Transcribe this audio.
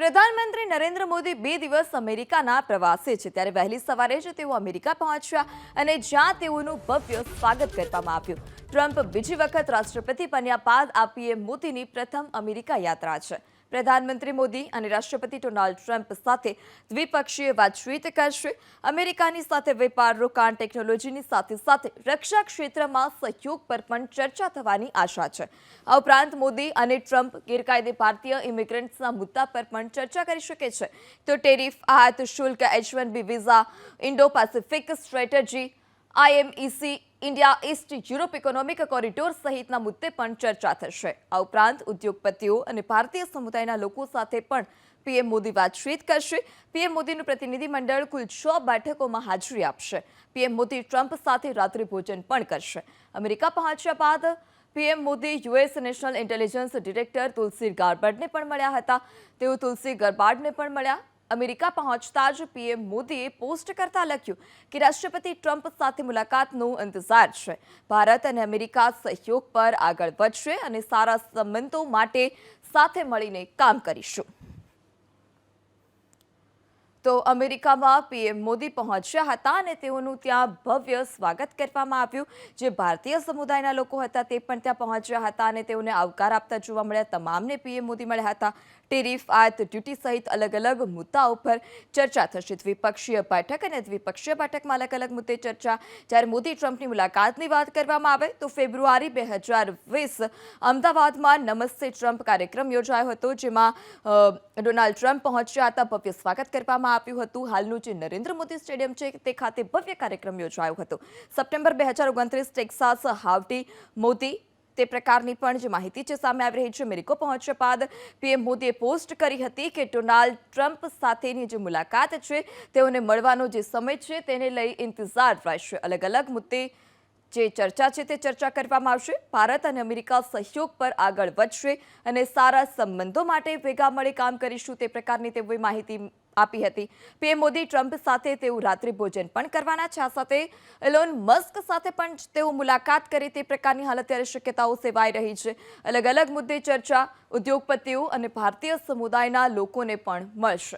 પ્રધાનમંત્રી નરેન્દ્ર મોદી 2 દિવસ અમેરિકાના પ્રવાસે છે ત્યારે વહેલી સવારે જ તેઓ અમેરિકા પહોંચ્યા અને જ્યાં તેઓનું ભવ્ય સ્વાગત કરવામાં આવ્યું। ટ્રમ્પ બીજી વખત રાષ્ટ્રપતિ બન્યા બાદ આ પીએમ મોદીની પ્રથમ અમેરિકા યાત્રા છે। પ્રધાનમંત્રી મોદી અને રાષ્ટ્રપતિ ડોનાલ્ડ ટ્રમ્પ સાથે દ્વિપક્ષીય વાતચીત કરશે। અમેરિકાની સાથે વેપાર, રોકાણ, ટેકનોલોજીની સાથે સાથે રક્ષા ક્ષેત્રમાં સહયોગ પર પણ ચર્ચા થવાની આશા છે। આ ઉપરાંત મોદી અને ટ્રમ્પ ગેરકાયદે ભારતીય ઇમિગ્રન્ટ્સના મુદ્દા પર પણ ચર્ચા કરી શકે છે। તો ટેરિફ, આયાત શુલ્ક, H-1B visa, Indo Pacific strategy, IMEC, India East Europe economic corridor સહિતના મુદ્દે પણ ચર્ચા થશે। આ ઉપરાંત ઉદ્યોગપતિઓ અને ભારતીય સમુદાયના લોકો સાથે પણ પીએમ મોદી વાતચીત કરશે। પીએમ મોદીનું પ્રતિનિધિમંડળ કુલ 6 બેઠકોમાં હાજરી આપશે। પીએમ મોદી ટ્રમ્પ સાથે રાત્રિ ભોજન પણ કરશે। અમેરિકા પહોંચ્યા બાદ PM Modi US national intelligence director Tulsi ગાબાર્ડને પણ મળ્યા હતા। તેઓ તુલસી ગાબાર્ડને પણ મળ્યા। અમેરિકા પહોંચતા જ પીએમ મોદીએ પોસ્ટ કરતા લખ્યું કે રાષ્ટ્રપતિ ટ્રમ્પ સાથે મુલાકાતનો ઇંતજાર છે। ભારત અને અમેરિકા સહયોગ પર આગળ વધશે અને સારા સંબંધો માટે સાથે મળીને કામ કરીશું। તો અમેરિકામાં પીએમ મોદી પહોંચ્યા હતા અને તેઓનું ત્યાં ભવ્ય સ્વાગત કરવામાં આવ્યું। જે ભારતીય સમુદાયના લોકો હતા તે પણ ત્યાં પહોંચ્યા હતા અને તેઓને આવકાર આપતા જોવા મળ્યા। તમામને પીએમ મોદી મળ્યા હતા। ટેરિફ, આયાત, ડ્યુટી સહિત અલગ અલગ મુદ્દાઓ પર ચર્ચા થશે। દ્વિપક્ષીય બેઠક અને દ્વિપક્ષીય બેઠકમાં અલગ અલગ મુદ્દે ચર્ચા। જ્યારે મોદી ટ્રમ્પની મુલાકાતની વાત કરવામાં આવે તો ફેબ્રુઆરી 2020 અમદાવાદમાં નમસ્તે ટ્રમ્પ કાર્યક્રમ યોજાયો હતો, જેમાં ડોનાલ્ડ ટ્રમ્પ પહોંચ્યા હતા। ભવ્ય સ્વાગત કરવામાં આવ્યું હતું। હાલનું જે નરેન્દ્ર મોદી સ્ટેડિયમ છે તે ખાતે ભવ્ય કાર્યક્રમ યોજાયો હતો। સપ્ટેમ્બર 2029 ટેક્સાસ હાવડી મોદી તે પ્રકારની પણ જે માહિતી છે સામે આવી રહી છે। અમેરિકા પહોંચ્યા બાદ પીએમ મોદીએ પોસ્ટ કરી હતી કે ડોનાલ્ડ ટ્રમ્પ સાથેની જે મુલાકાત છે તેઓને મળવાનો જે સમય છે તેને લઈ ઇંતજાર રહેશે। અલગ અલગ મુદ્દે જે ચર્ચા છે તે ચર્ચા કરવામાં આવશે। ભારત અને અમેરિકા સહયોગ પર આગળ વધશે અને સારા સંબંધો માટે ભેગા મળી કામ કરીશું તે પ્રકારની તેઓએ માહિતી આપી હતી। પીએમ મોદી ટ્રમ્પ સાથે તેઓ રાત્રિ ભોજન પણ કરવાના છે। આ સાથે એલોન મસ્ક સાથે પણ તેઓ મુલાકાત કરે તે પ્રકારની હાલ અત્યારે શક્યતાઓ સેવાઈ રહી છે। અલગ અલગ મુદ્દે ચર્ચા ઉદ્યોગપતિઓ અને ભારતીય સમુદાયના લોકોને પણ મળશે।